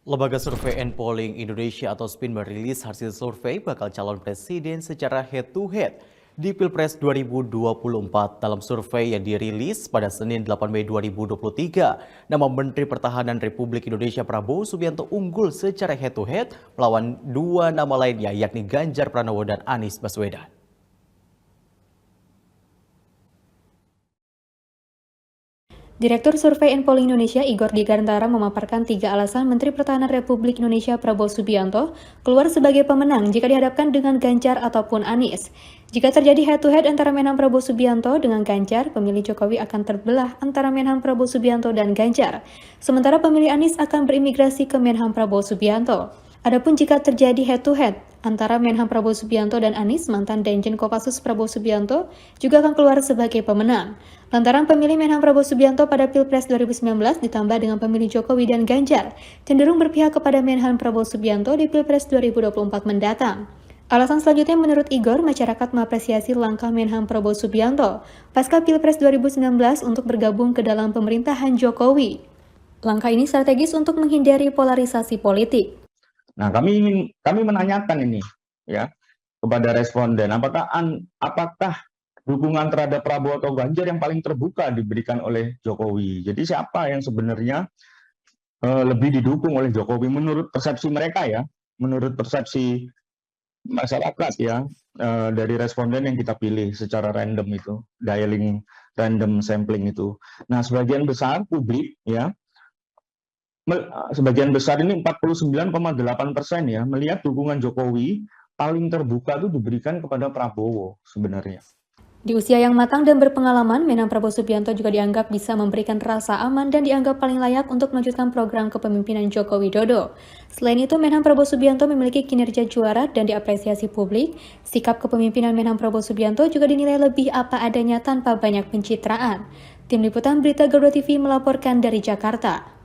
Lembaga Survei and Polling Indonesia atau SPIN merilis hasil survei bakal calon presiden secara head-to-head di Pilpres 2024. Dalam survei yang dirilis pada Senin 8 Mei 2023, nama Menteri Pertahanan Republik Indonesia Prabowo Subianto unggul secara head-to-head melawan dua nama lainnya yakni Ganjar Pranowo dan Anies Baswedan. Direktur Survei and Polling Indonesia Igor Digantara memaparkan 3 alasan Menteri Pertahanan Republik Indonesia Prabowo Subianto keluar sebagai pemenang jika dihadapkan dengan Ganjar ataupun Anies. Jika terjadi head-to-head antara Menhan Prabowo Subianto dengan Ganjar, pemilih Jokowi akan terbelah antara Menhan Prabowo Subianto dan Ganjar. Sementara pemilih Anies akan berimigrasi ke Menhan Prabowo Subianto. Adapun jika terjadi head-to-head antara Menhan Prabowo Subianto dan Anies, mantan Danjen Kopassus Prabowo Subianto juga akan keluar sebagai pemenang. Lantaran pemilih Menhan Prabowo Subianto pada Pilpres 2019 ditambah dengan pemilih Jokowi dan Ganjar, cenderung berpihak kepada Menhan Prabowo Subianto di Pilpres 2024 mendatang. Alasan selanjutnya menurut Igor, masyarakat mengapresiasi langkah Menhan Prabowo Subianto pasca Pilpres 2019 untuk bergabung ke dalam pemerintahan Jokowi. Langkah ini strategis untuk menghindari polarisasi politik. Nah, kami menanyakan ini ya kepada responden, apakah dukungan terhadap Prabowo atau Ganjar yang paling terbuka diberikan oleh Jokowi. Jadi siapa yang sebenarnya lebih didukung oleh Jokowi menurut persepsi mereka ya, menurut persepsi masyarakat ya, dari responden yang kita pilih secara random itu, dialing random sampling itu. Nah, sebagian besar publik ya, sebagian besar ini 49,8% ya melihat dukungan Jokowi paling terbuka itu diberikan kepada Prabowo sebenarnya. Di usia yang matang dan berpengalaman, Menhan Prabowo Subianto juga dianggap bisa memberikan rasa aman dan dianggap paling layak untuk melanjutkan program kepemimpinan Joko Widodo. Selain itu, Menhan Prabowo Subianto memiliki kinerja juara dan diapresiasi publik. Sikap kepemimpinan Menhan Prabowo Subianto juga dinilai lebih apa adanya tanpa banyak pencitraan. Tim Liputan Berita Garuda TV melaporkan dari Jakarta.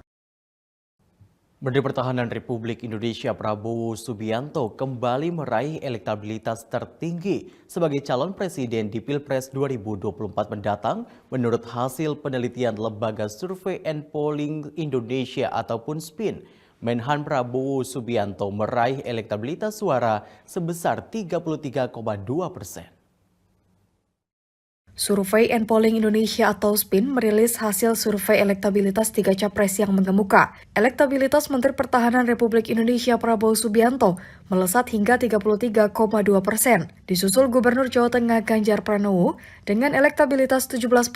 Menteri Pertahanan Republik Indonesia Prabowo Subianto kembali meraih elektabilitas tertinggi sebagai calon presiden di Pilpres 2024 mendatang menurut hasil penelitian Lembaga Survei and Polling Indonesia ataupun SPIN. Menhan Prabowo Subianto meraih elektabilitas suara sebesar 33,2%. Survei and Polling Indonesia atau SPIN merilis hasil survei elektabilitas 3 capres yang mengemuka. Elektabilitas Menteri Pertahanan Republik Indonesia Prabowo Subianto melesat hingga 33,2%. Disusul Gubernur Jawa Tengah Ganjar Pranowo dengan elektabilitas 17%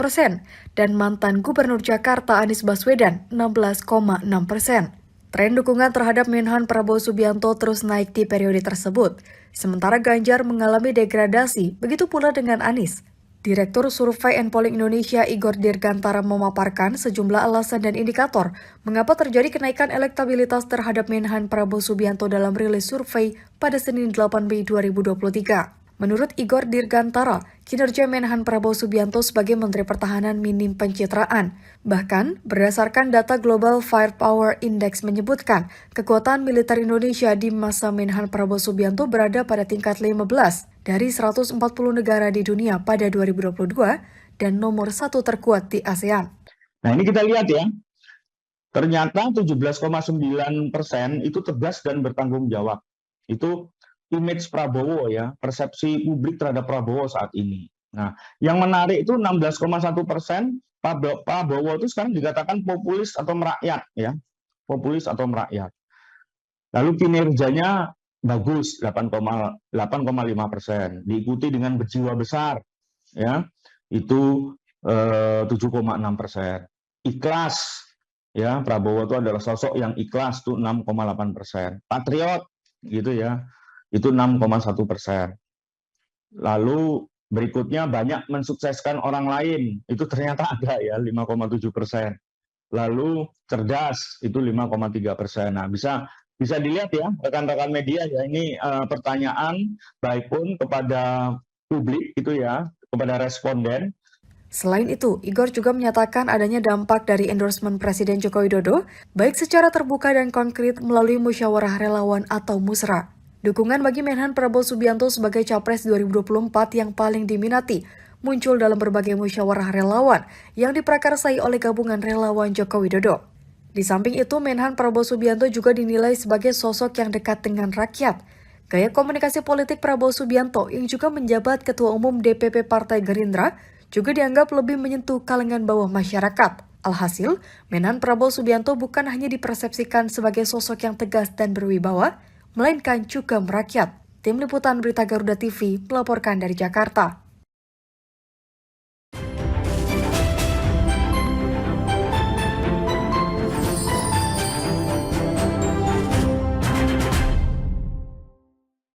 dan mantan Gubernur Jakarta Anies Baswedan 16,6%. Tren dukungan terhadap Menhan Prabowo Subianto terus naik di periode tersebut. Sementara Ganjar mengalami degradasi, begitu pula dengan Anies. Direktur Survei and Polling Indonesia Igor Dirgantara memaparkan sejumlah alasan dan indikator mengapa terjadi kenaikan elektabilitas terhadap Menhan Prabowo Subianto dalam rilis survei pada Senin 8 Mei 2023. Menurut Igor Dirgantara, kinerja Menhan Prabowo Subianto sebagai Menteri Pertahanan minim pencitraan. Bahkan, berdasarkan data Global Firepower Index menyebutkan, kekuatan militer Indonesia di masa Menhan Prabowo Subianto berada pada tingkat 15 dari 140 negara di dunia pada 2022 dan nomor 1 terkuat di ASEAN. Nah, ini kita lihat ya, ternyata 17,9% itu tegas dan bertanggung jawab. Itu image Prabowo ya, persepsi publik terhadap Prabowo saat ini. Nah, yang menarik itu 16,1% Prabowo itu sekarang dikatakan populis atau merakyat ya, populis atau merakyat. Lalu kinerjanya bagus 8,5%, diikuti dengan berjiwa besar ya, itu 7,6%. Ikhlas ya, Prabowo itu adalah sosok yang ikhlas tuh 6,8%. Patriot gitu ya, itu 6,1%. Lalu berikutnya banyak mensukseskan orang lain, itu ternyata ada ya 5,7%. Lalu cerdas itu 5,3%. Nah, bisa dilihat ya rekan-rekan media ya, ini pertanyaan baik pun kepada publik itu ya, kepada responden. Selain itu, Igor juga menyatakan adanya dampak dari endorsement Presiden Joko Widodo, baik secara terbuka dan konkret melalui musyawarah relawan atau musra. Dukungan bagi Menhan Prabowo Subianto sebagai Capres 2024 yang paling diminati muncul dalam berbagai musyawarah relawan yang diprakarsai oleh gabungan relawan Joko Widodo. Di samping itu, Menhan Prabowo Subianto juga dinilai sebagai sosok yang dekat dengan rakyat. Gaya komunikasi politik Prabowo Subianto yang juga menjabat Ketua Umum DPP Partai Gerindra juga dianggap lebih menyentuh kalangan bawah masyarakat. Alhasil, Menhan Prabowo Subianto bukan hanya dipersepsikan sebagai sosok yang tegas dan berwibawa, melainkan juga merakyat. Tim Liputan Berita Garuda TV melaporkan dari Jakarta.